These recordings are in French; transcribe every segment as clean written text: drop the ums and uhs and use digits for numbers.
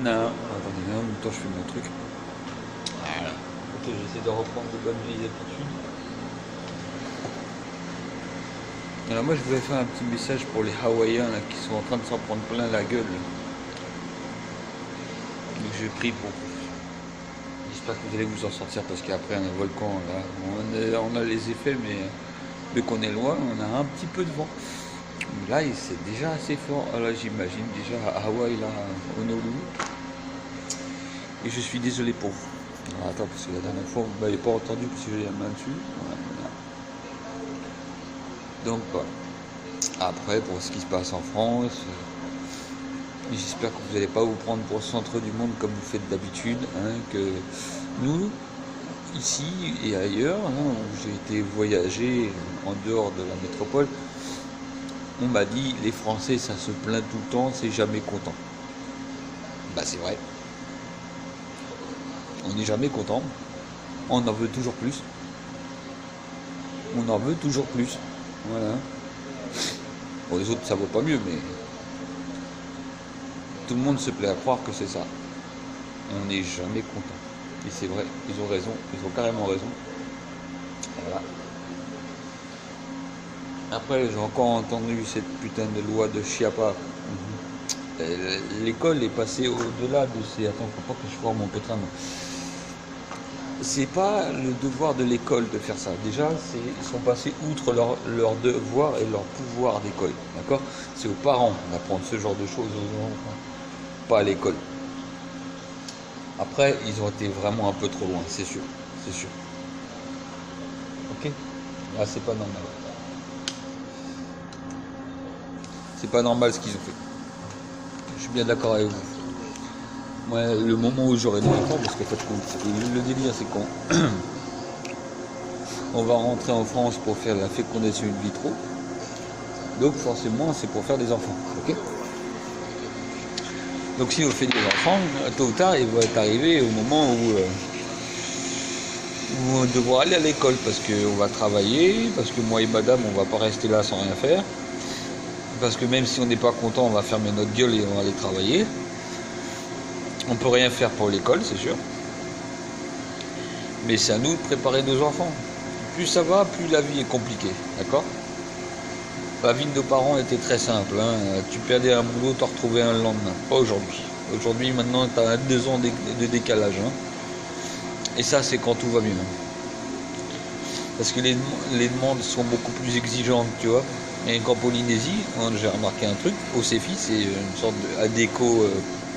Attendez, en même temps je fais mon truc. Voilà. Ok, j'essaie de reprendre de bonnes vieilles habitudes. Alors moi je voulais faire un petit message pour les Hawaïens là, qui sont en train de s'en prendre plein la gueule. Donc je prie pour. J'espère que vous allez vous en sortir parce qu'après un volcan là, on a les effets, mais vu qu'on est loin, on a un petit peu de vent. Là c'est déjà assez fort. Alors j'imagine déjà à Hawaï là, au Honolulu. Et je suis désolé pour vous. Alors, attends, parce que la dernière fois, vous ne m'avez pas entendu parce que j'ai la main dessus. Voilà. Donc, voilà. Après, pour ce qui se passe en France, j'espère que vous n'allez pas vous prendre pour le centre du monde comme vous faites d'habitude. Hein, que nous, ici et ailleurs, hein, où j'ai été voyager en dehors de la métropole, on m'a dit, les Français, ça se plaint tout le temps, c'est jamais content. Bah, c'est vrai. On n'est jamais content, on en veut toujours plus. On en veut toujours plus. Voilà. Pour les autres, ça vaut pas mieux, mais tout le monde se plaît à croire que c'est ça. On n'est jamais content. Et c'est vrai, ils ont raison, ils ont carrément raison. Voilà. Après, j'ai encore entendu cette putain de loi de Chiappa. L'école est passée au-delà de ces... Attends, faut pas que je foire mon pétrin. C'est pas le devoir de l'école de faire ça. Déjà, ils sont passés outre leur devoir et leur pouvoir d'école. D'accord? C'est aux parents d'apprendre ce genre de choses aux enfants, pas à l'école. Après, ils ont été vraiment un peu trop loin, c'est sûr. C'est sûr. Ok? Là, c'est pas normal. C'est pas normal ce qu'ils ont fait. Je suis bien d'accord avec vous. Moi, le moment où j'aurai des enfants, parce qu'en fait, le délire, c'est qu'on on va rentrer en France pour faire la fécondation in vitro. Donc, forcément, c'est pour faire des enfants. Ok? Donc, si on fait des enfants, tôt ou tard, il va être arrivé au moment où on devra aller à l'école, parce qu'on va travailler, parce que moi et madame, on va pas rester là sans rien faire. Parce que même si on n'est pas content, on va fermer notre gueule et on va aller travailler. On peut rien faire pour l'école, c'est sûr. Mais c'est à nous de préparer nos enfants. Plus ça va, plus la vie est compliquée. D'accord? La vie de nos parents était très simple. Hein. Tu perdais un boulot, t'en retrouvais un le lendemain. Pas aujourd'hui. Aujourd'hui, maintenant, tu as 2 ans de décalage. Hein. Et ça, c'est quand tout va bien. Parce que les demandes sont beaucoup plus exigeantes, tu vois. Et qu'en Polynésie, j'ai remarqué un truc, au CEFI, c'est une sorte d'ADECO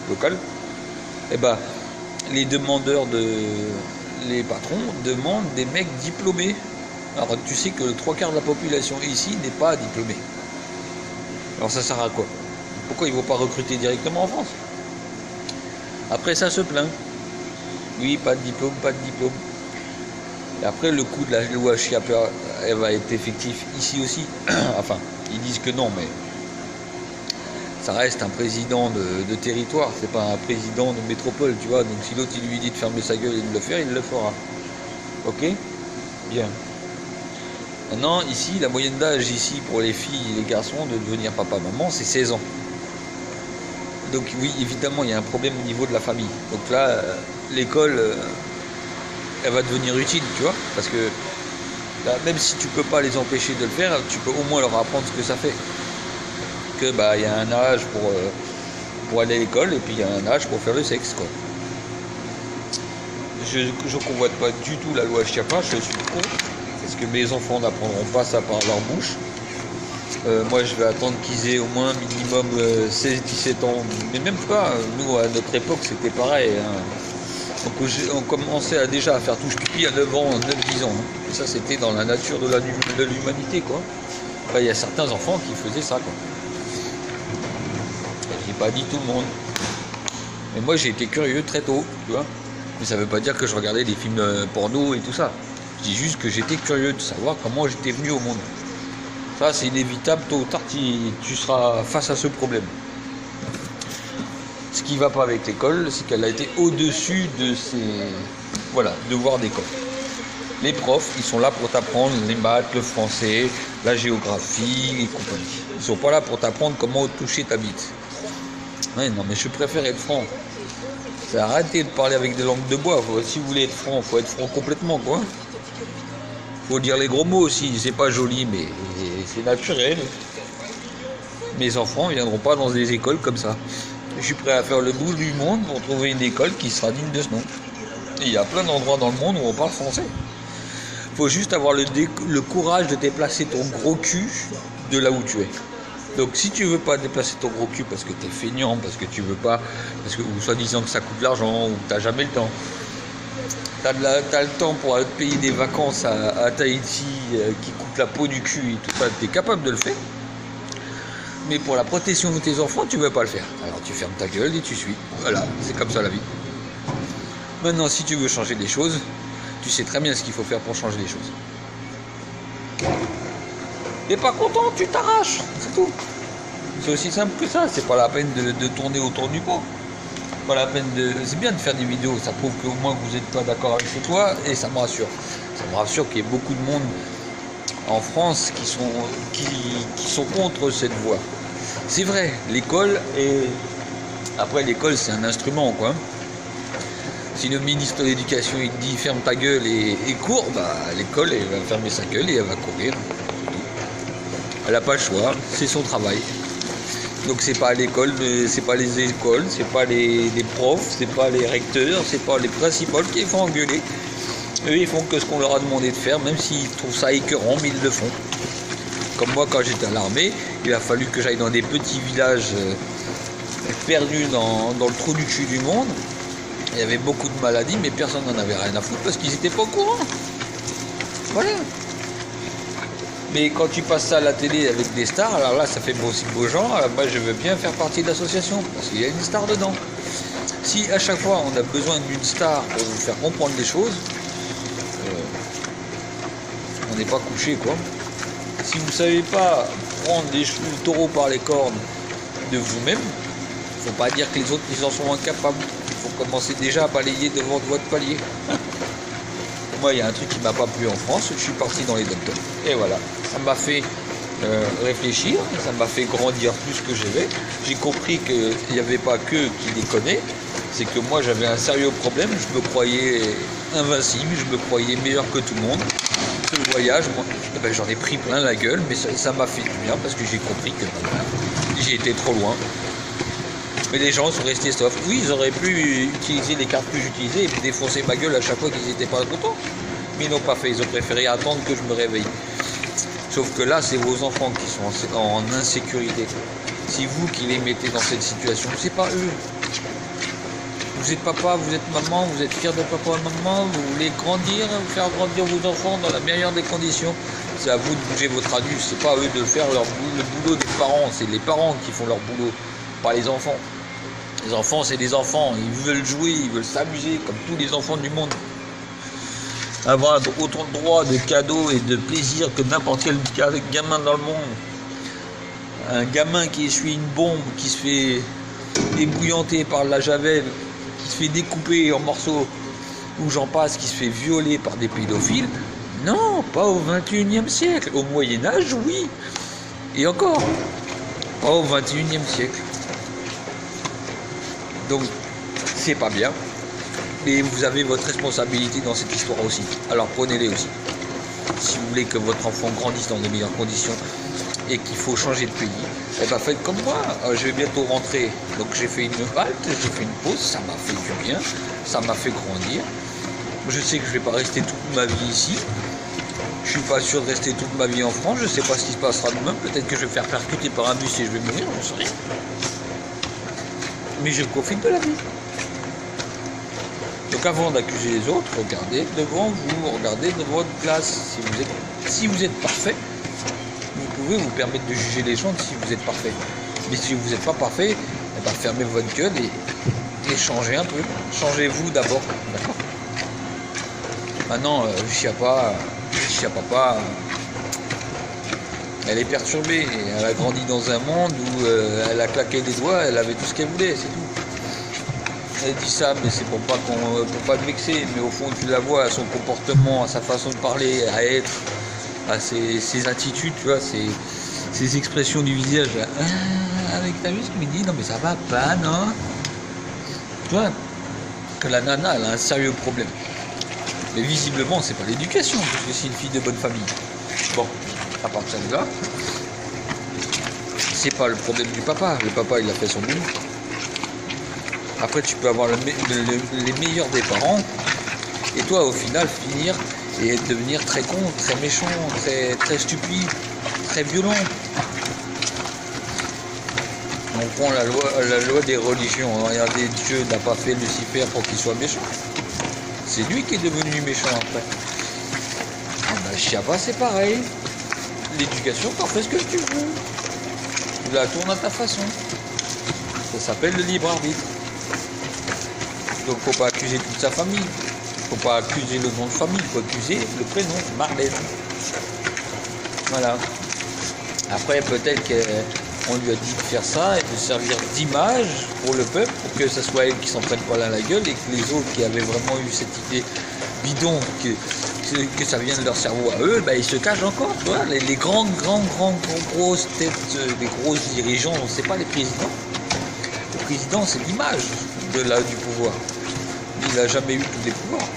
local. Eh ben, les patrons demandent des mecs diplômés. Alors tu sais que le 3/4 de la population ici n'est pas diplômée. Alors ça sert à quoi? Pourquoi ils ne vont pas recruter directement en France? Après ça se plaint. Oui, pas de diplôme, pas de diplôme. Et après le coup de la loi Chiappa, elle va être effective ici aussi. Enfin, ils disent que non, mais ça reste un président de territoire, c'est pas un président de métropole, tu vois. Donc si l'autre il lui dit de fermer sa gueule et de le faire, il le fera. Ok? Bien. Maintenant, ici, la moyenne d'âge ici pour les filles et les garçons de devenir papa-maman, c'est 16 ans. Donc oui, évidemment, il y a un problème au niveau de la famille. Donc là, l'école, elle va devenir utile, tu vois. Parce que là, même si tu peux pas les empêcher de le faire, tu peux au moins leur apprendre ce que ça fait. Que bah il y a un âge pour aller à l'école et puis il y a un âge pour faire le sexe, quoi. Je convoite pas du tout la loi Chiappa, je suis contre, parce que mes enfants n'apprendront pas ça par leur bouche. Moi je vais attendre qu'ils aient au moins minimum 16-17 ans, mais même pas, nous à notre époque c'était pareil. Hein. Donc on commençait déjà à faire touche pipi à 9 ans, 9-10 ans. Hein. Et ça c'était dans la nature de l'humanité, quoi. Enfin, il y a certains enfants qui faisaient ça, quoi. J'ai pas dit tout le monde. Mais moi j'ai été curieux très tôt, tu vois. Mais ça veut pas dire que je regardais des films porno et tout ça. Je dis juste que j'étais curieux de savoir comment j'étais venu au monde. Ça, c'est inévitable, tôt ou tard, tu seras face à ce problème. Ce qui ne va pas avec l'école, c'est qu'elle a été au-dessus de ses devoirs d'école. Les profs, ils sont là pour t'apprendre les maths, le français, la géographie et compagnie. Ils ne sont pas là pour t'apprendre comment toucher ta bite. Ouais, non, mais je préfère être franc. C'est arrêter de parler avec des langues de bois. Si vous voulez être franc, il faut être franc complètement, quoi. Faut dire les gros mots aussi. C'est pas joli, mais c'est naturel. Mes enfants ne viendront pas dans des écoles comme ça. Je suis prêt à faire le bout du monde pour trouver une école qui sera digne de ce nom. Et il y a plein d'endroits dans le monde où on parle français. Il faut juste avoir le courage de déplacer ton gros cul de là où tu es. Donc si tu veux pas déplacer ton gros cul parce que tu es feignant, parce que tu veux pas, ou soi-disant que ça coûte de l'argent, ou tu n'as jamais le temps, tu as le temps pour aller te payer des vacances à Tahiti qui coûtent la peau du cul et tout ça, tu es capable de le faire. Mais pour la protection de tes enfants, tu ne veux pas le faire. Alors tu fermes ta gueule et tu suis. Voilà, c'est comme ça la vie. Maintenant, si tu veux changer les choses, tu sais très bien ce qu'il faut faire pour changer les choses. T'es pas content, tu t'arraches, c'est tout. C'est aussi simple que ça, c'est pas la peine de tourner autour du pot. Pas la peine c'est bien de faire des vidéos, ça prouve qu'au moins vous n'êtes pas d'accord avec toi et ça me rassure. Ça me rassure qu'il y ait beaucoup de monde en France qui sont contre cette voie. C'est vrai, l'école est... Après l'école c'est un instrument quoi. Si le ministre de l'Éducation il dit ferme ta gueule et cours, l'école elle va fermer sa gueule et elle va courir. Elle n'a pas le choix, c'est son travail. Donc c'est pas l'école, c'est pas les écoles, c'est pas les profs, c'est pas les recteurs, c'est pas les principaux qui font engueuler. Eux ils font que ce qu'on leur a demandé de faire, même s'ils trouvent ça écœurant, mais ils le font. Comme moi quand j'étais à l'armée, il a fallu que j'aille dans des petits villages perdus dans le trou du cul du monde. Il y avait beaucoup de maladies, mais personne n'en avait rien à foutre parce qu'ils n'étaient pas au courant. Voilà. Mais quand tu passes ça à la télé avec des stars, alors là ça fait aussi beau genre, alors moi je veux bien faire partie de l'association, parce qu'il y a une star dedans. Si à chaque fois on a besoin d'une star pour vous faire comprendre les choses, on n'est pas couché quoi. Si vous ne savez pas prendre les taureaux par les cornes de vous-même, il ne faut pas dire que les autres ils en sont incapables. Il faut commencer déjà à balayer devant votre palier. Moi, il y a un truc qui ne m'a pas plu en France, je suis parti dans les docteurs. Et voilà, ça m'a fait réfléchir, ça m'a fait grandir plus que j'avais. J'ai compris qu'il n'y avait pas qu'eux qui déconnaient, c'est que moi j'avais un sérieux problème, je me croyais invincible, je me croyais meilleur que tout le monde. Ce voyage, moi, j'en ai pris plein la gueule, mais ça m'a fait du bien parce que j'ai compris que j'ai été trop loin. Mais les gens sont restés soft. Oui, ils auraient pu utiliser les cartes que j'utilisais et défoncer ma gueule à chaque fois qu'ils n'étaient pas contents. Mais ils n'ont pas fait, ils ont préféré attendre que je me réveille. Sauf que là, c'est vos enfants qui sont en insécurité. C'est vous qui les mettez dans cette situation, c'est pas eux. Vous êtes papa, vous êtes maman, vous êtes fier de papa et maman, vous voulez grandir, faire grandir vos enfants dans la meilleure des conditions. C'est à vous de bouger votre adulte, c'est pas à eux de faire le boulot des parents, c'est les parents qui font leur boulot, pas les enfants. Les enfants, c'est des enfants, ils veulent jouer, ils veulent s'amuser, comme tous les enfants du monde. Avoir autant de droits, de cadeaux et de plaisir que n'importe quel gamin dans le monde. Un gamin qui essuie une bombe, qui se fait ébouillanter par la javel, qui se fait découper en morceaux, ou j'en passe, qui se fait violer par des pédophiles. Non, pas au XXIe siècle. Au Moyen-Âge, oui. Et encore, pas au XXIe siècle. Donc, c'est pas bien. Mais vous avez votre responsabilité dans cette histoire aussi. Alors prenez-les aussi. Si vous voulez que votre enfant grandisse dans de meilleures conditions et qu'il faut changer de pays, eh ben faites comme moi. Je vais bientôt rentrer. Donc j'ai fait une halte, j'ai fait une pause, ça m'a fait du bien, ça m'a fait grandir. Je sais que je ne vais pas rester toute ma vie ici. Je suis pas sûr de rester toute ma vie en France. Je ne sais pas ce qui se passera demain. Peut-être que je vais me faire percuter par un bus et je vais mourir, j'en sais rien. Mais je profite de la vie. Donc avant d'accuser les autres, regardez devant vous, regardez devant votre place. Si vous êtes parfait, vous pouvez vous permettre de juger les gens si vous êtes parfait. Mais si vous n'êtes pas parfait, eh ben fermez votre gueule et changez un peu. Changez-vous d'abord, d'accord? Maintenant, chiapapa, Elle est perturbée. Et elle a grandi dans un monde où elle a claqué des doigts, elle avait tout ce qu'elle voulait, c'est tout. Elle dit ça, mais c'est pour pas te vexer. Mais au fond, tu la vois à son comportement, à sa façon de parler, à être, à ses attitudes, tu vois, ses expressions du visage. Avec ta vie, ce qu'il me dit, non mais ça va pas, non? Tu vois, que la nana, elle a un sérieux problème. Mais visiblement, c'est pas l'éducation, parce que c'est une fille de bonne famille. Bon, à partir de là, c'est pas le problème du papa. Le papa, il a fait son boulot. Après, tu peux avoir les meilleurs des parents, et toi, au final, finir et devenir très con, très méchant, très stupide, très violent. On prend la loi des religions. Regardez, Dieu n'a pas fait Lucifer pour qu'il soit méchant. C'est lui qui est devenu méchant après. Chiapa, c'est pareil. L'éducation, t'en fais ce que tu veux. Tu la tournes à ta façon. Ça s'appelle le libre arbitre. Donc faut pas accuser toute sa famille. Faut pas accuser le nom de famille. Faut accuser le prénom, Marlène. Voilà. Après, peut-être qu'on lui a dit de faire ça et de servir d'image pour le peuple, pour que ce soit elle qui s'en prenne pas là la gueule et que les autres qui avaient vraiment eu cette idée bidon que ça vient de leur cerveau à eux, ils se cachent encore, tu vois. Les grosses têtes, les gros dirigeants, c'est pas les présidents. Le président, c'est l'image du pouvoir. Il n'a jamais eu tous les pouvoirs.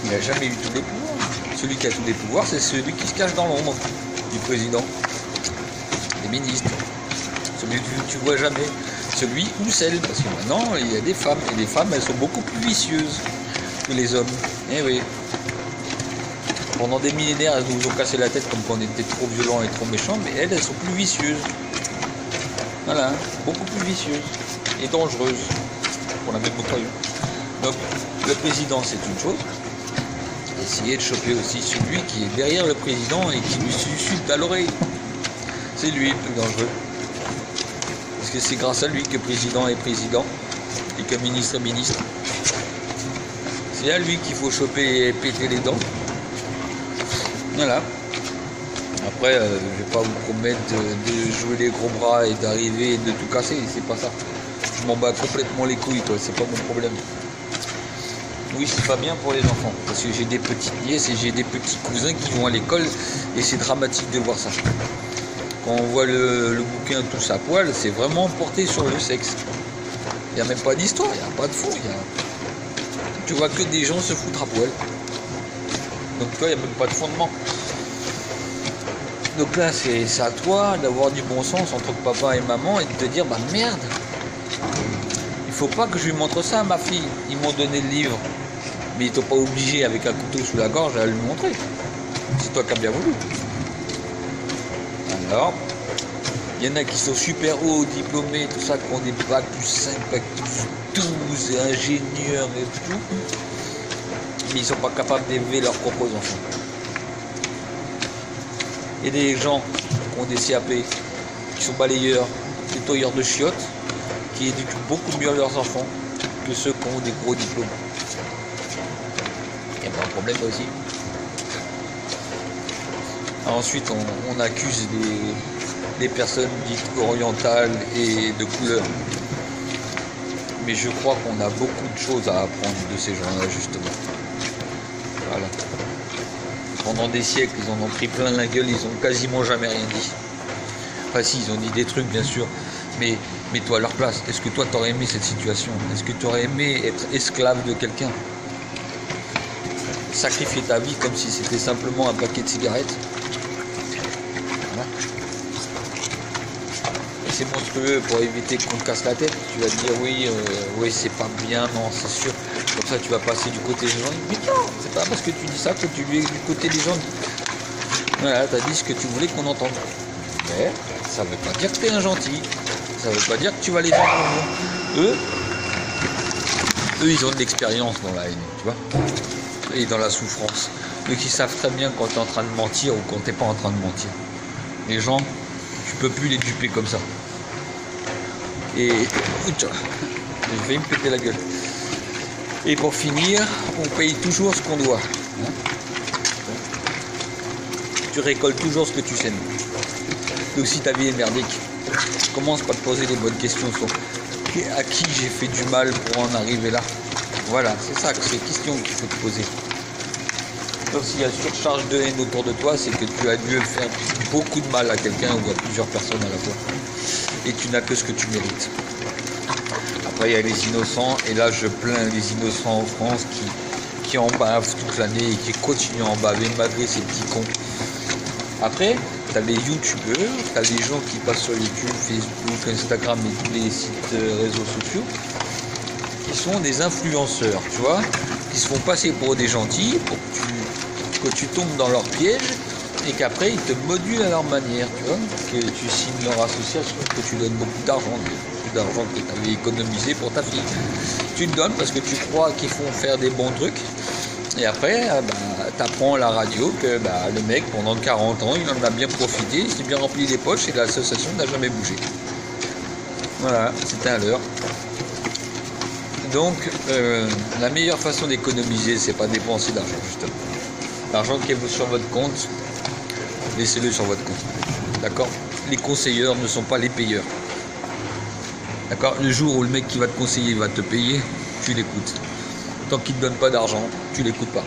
Il n'a jamais eu tous les pouvoirs. Celui qui a tous les pouvoirs, c'est celui qui se cache dans l'ombre du président. Les ministres. Celui que tu vois jamais. Celui ou celle. Parce que maintenant, il y a des femmes. Et les femmes, elles sont beaucoup plus vicieuses que les hommes. Eh oui. Pendant des millénaires, elles nous ont cassé la tête comme qu'on était trop violents et trop méchants. Mais elles sont plus vicieuses. Voilà. Beaucoup plus vicieuses. Et dangereuses. Pour la même occasion. Donc, le président, c'est une chose. Essayer de choper aussi celui qui est derrière le président et qui lui susurre à l'oreille. C'est lui le plus dangereux. Parce que c'est grâce à lui que le président est président et que le ministre est ministre. C'est à lui qu'il faut choper et péter les dents. Voilà. Après, je vais pas vous promettre de jouer les gros bras et d'arriver et de tout casser, c'est pas ça. Je m'en bats complètement les couilles, quoi, c'est pas mon problème. Oui, c'est pas bien pour les enfants, parce que j'ai des petites nièces et j'ai des petits cousins qui vont à l'école et c'est dramatique de voir ça. Quand on voit le bouquin Tous à poil, c'est vraiment porté sur le sexe. Il n'y a même pas d'histoire, il n'y a pas de fond. Tu vois que des gens se foutent à poil. Donc tu vois, il n'y a même pas de fondement. Donc là, c'est à toi d'avoir du bon sens entre papa et maman et de te dire, merde, il faut pas que je lui montre ça à ma fille. Ils m'ont donné le livre. Mais ils t'ont pas obligé avec un couteau sous la gorge à lui montrer. C'est toi qui as bien voulu. Alors, il y en a qui sont super hauts, diplômés, tout ça, qui ont des bacs plus 5, bacs plus 12, et ingénieurs et tout. Mais ils sont pas capables d'élever leurs propres enfants. Et des gens qui ont des CAP, qui sont balayeurs, nettoyeurs de chiottes, qui éduquent beaucoup mieux leurs enfants que ceux qui ont des gros diplômes. Il y a pas un problème aussi. Ensuite, on accuse les personnes dites orientales et de couleur. Mais je crois qu'on a beaucoup de choses à apprendre de ces gens-là, justement. Voilà. Pendant des siècles, ils en ont pris plein la gueule, ils ont quasiment jamais rien dit. Enfin si, ils ont dit des trucs, bien sûr. Mais mets-toi à leur place. Est-ce que toi, tu aurais aimé cette situation? Est-ce que tu aurais aimé être esclave de quelqu'un? Sacrifier ta vie comme si c'était simplement un paquet de cigarettes? Voilà. Et c'est monstrueux pour éviter qu'on te casse la tête. Tu vas te dire oui, c'est pas bien, non, c'est sûr. Comme ça, tu vas passer du côté des gens. Mais non, c'est pas parce que tu dis ça que tu es du côté des gens. Voilà, tu as dit ce que tu voulais qu'on entende. Mais ça veut pas dire que tu es un gentil. Ça veut pas dire que tu vas les faire pour vous. Eux, ils ont de l'expérience dans la haine, tu vois, et dans la souffrance. Eux qui savent très bien quand tu es en train de mentir ou quand tu n'es pas en train de mentir. Les gens, tu peux plus les duper comme ça. Et j'ai failli me péter la gueule. Et pour finir, on paye toujours ce qu'on doit. tu récoltes toujours ce que tu sèmes. Donc si ta vie est merdique, commence par te poser les bonnes questions sur à qui j'ai fait du mal pour en arriver là. Voilà, c'est ça, c'est les questions qu'il faut te poser. Donc s'il y a surcharge de haine autour de toi, c'est que tu as dû faire beaucoup de mal à quelqu'un ou à plusieurs personnes à la fois. Et tu n'as que ce que tu mérites. Après il y a les innocents, et là je plains les innocents en France qui en bavent toute l'année et qui continuent à en baver malgré ces petits cons. Après, tu as les youtubeurs, tu as les gens qui passent sur YouTube, Facebook, Instagram et tous les sites réseaux sociaux, qui sont des influenceurs, tu vois, qui se font passer pour des gentils, pour que tu tombes dans leur piège, et qu'après ils te modulent à leur manière, tu vois, que tu signes leur association, que tu donnes beaucoup d'argent que tu avais économisé pour ta fille. Tu le donnes parce que tu crois qu'ils font faire des bons trucs, et après, tu apprends à la radio que le mec, pendant 40 ans, il en a bien profité, il s'est bien rempli les poches et l'association n'a jamais bougé. Voilà, c'était un leurre. Donc, la meilleure façon d'économiser, c'est pas dépenser d'argent, justement. L'argent qui est sur votre compte, laissez-le sur votre compte. D'accord ? Les conseilleurs ne sont pas les payeurs. D'accord ? Le jour où le mec qui va te conseiller va te payer, tu l'écoutes. Tant qu'il ne te donne pas d'argent, tu l'écoutes pas.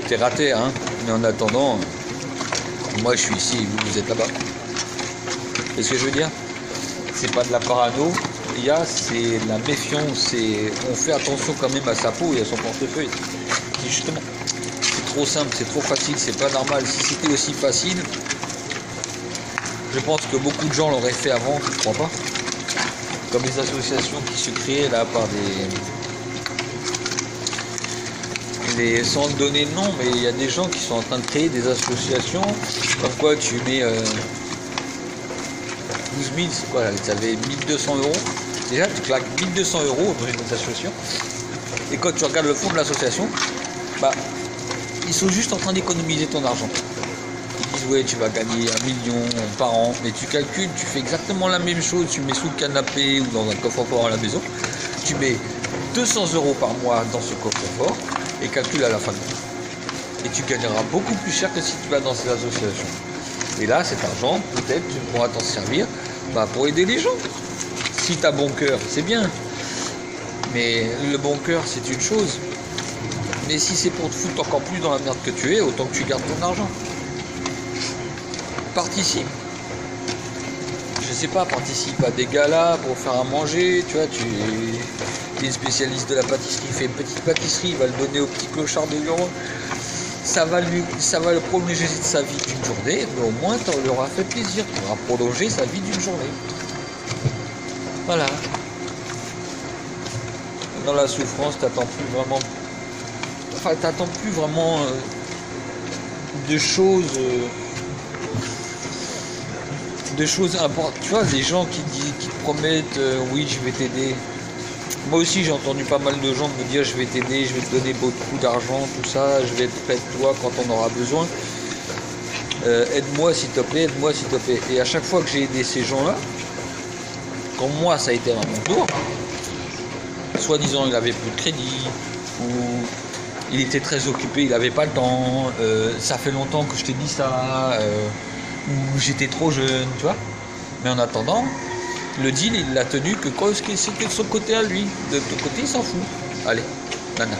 T'es raté, hein ? Mais en attendant, moi je suis ici et vous êtes là-bas. C'est ce que je veux dire ? C'est pas de la parano, c'est de la méfiance, on fait attention quand même à sa peau et à son portefeuille. C'est justement, c'est trop simple, c'est trop facile, c'est pas normal. Si c'était aussi facile, je pense que beaucoup de gens l'auraient fait avant, je ne crois pas. Comme les associations qui se créaient là par sans donner de nom, mais il y a des gens qui sont en train de créer des associations, comme quoi tu mets 12 000, c'est quoi là, ça avait 1200 €. Déjà tu claques 1200 € dans une association, et quand tu regardes le fond de l'association, ils sont juste en train d'économiser ton argent. Ils disent ouais, tu vas gagner 1 million par an, mais tu calcules, tu fais exactement la même chose, tu mets sous le canapé ou dans un coffre-fort à la maison, tu mets 200 € par mois dans ce coffre-fort, et calcule à la fin de mois. Et tu gagneras beaucoup plus cher que si tu vas dans ces associations. Et là, cet argent, peut-être, tu pourras t'en servir pour aider les gens. Si tu as bon cœur, c'est bien. Mais le bon cœur, c'est une chose. Mais si c'est pour te foutre encore plus dans la merde que tu es, autant que tu gardes ton argent. Participe. Je sais pas, participe à des galas pour faire à manger, tu vois, tu es spécialiste de la pâtisserie, fais une petite pâtisserie, il va le donner au petit clochard de l'euro. Ça va le prolonger de sa vie d'une journée, mais au moins tu lui auras fait plaisir, tu auras prolongé sa vie d'une journée. Voilà. Dans la souffrance, t'attends plus vraiment de choses importantes. Tu vois, des gens qui te promettent oui, je vais t'aider. Moi aussi, j'ai entendu pas mal de gens me dire je vais t'aider, je vais te donner beaucoup d'argent, tout ça, je vais être près de toi quand on aura besoin. Aide-moi s'il te plaît, aide-moi s'il te plaît. Et à chaque fois que j'ai aidé ces gens-là, quand moi ça a été à mon tour, soi-disant il avait plus de crédit, ou il était très occupé, il n'avait pas le temps, ça fait longtemps que je t'ai dit ça, ou j'étais trop jeune, tu vois. Mais en attendant, le deal il l'a tenu que quand c'était de son côté à lui, de ton côté il s'en fout. Allez, nana.